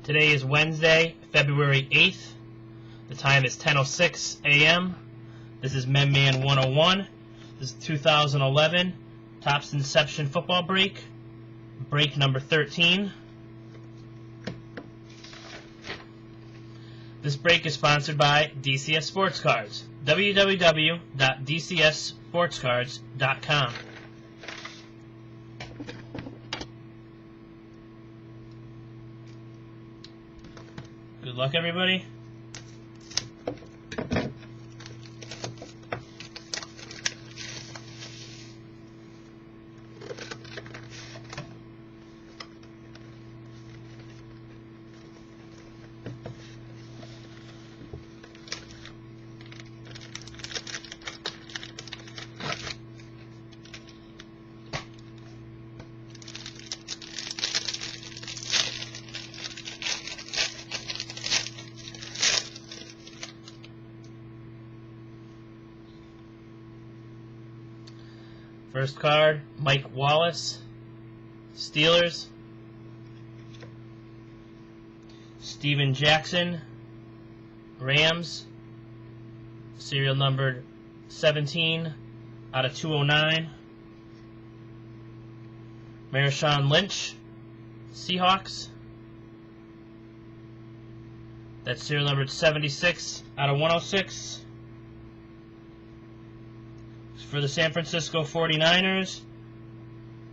Today is Wednesday, February 8th. The time is 10:06 a.m. This is Memman101. This is 2011 Topps Inception football break. Break number 13. This break is sponsored by DCS Sports Cards. www.dcssportscards.com. Good luck, everybody. First card, Mike Wallace, Steelers. Steven Jackson, Rams. Serial numbered 17 out of 209. Marshawn Lynch, Seahawks. That's serial numbered 76 out of 106. For the San Francisco 49ers,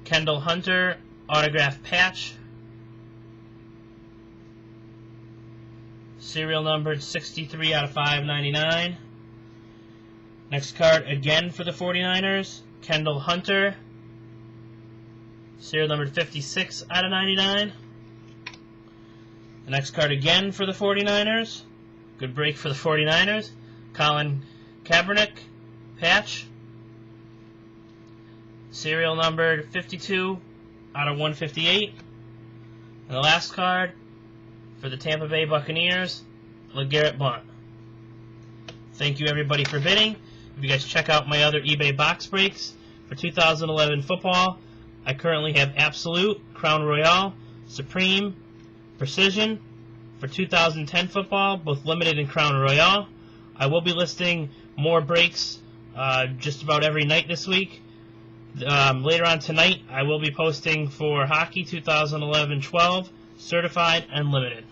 Kendall Hunter, autograph patch. Serial numbered 63 out of 599. Next card again for the 49ers, Kendall Hunter. Serial numbered 56 out of 99. The next card again for the 49ers. Good break for the 49ers. Colin Kaepernick, patch. Serial numbered 52 out of 158. And the last card for the Tampa Bay Buccaneers, LeGarrette Blount. Thank you, everybody, for bidding. If you guys check out my other eBay box breaks for 2011 football, I currently have Absolute, Crown Royale, Supreme, Precision. For 2010 football, both Limited and Crown Royale. I will be listing more breaks just about every night this week. Later on tonight, I will be posting for Hockey 2011-12, Certified and Limited.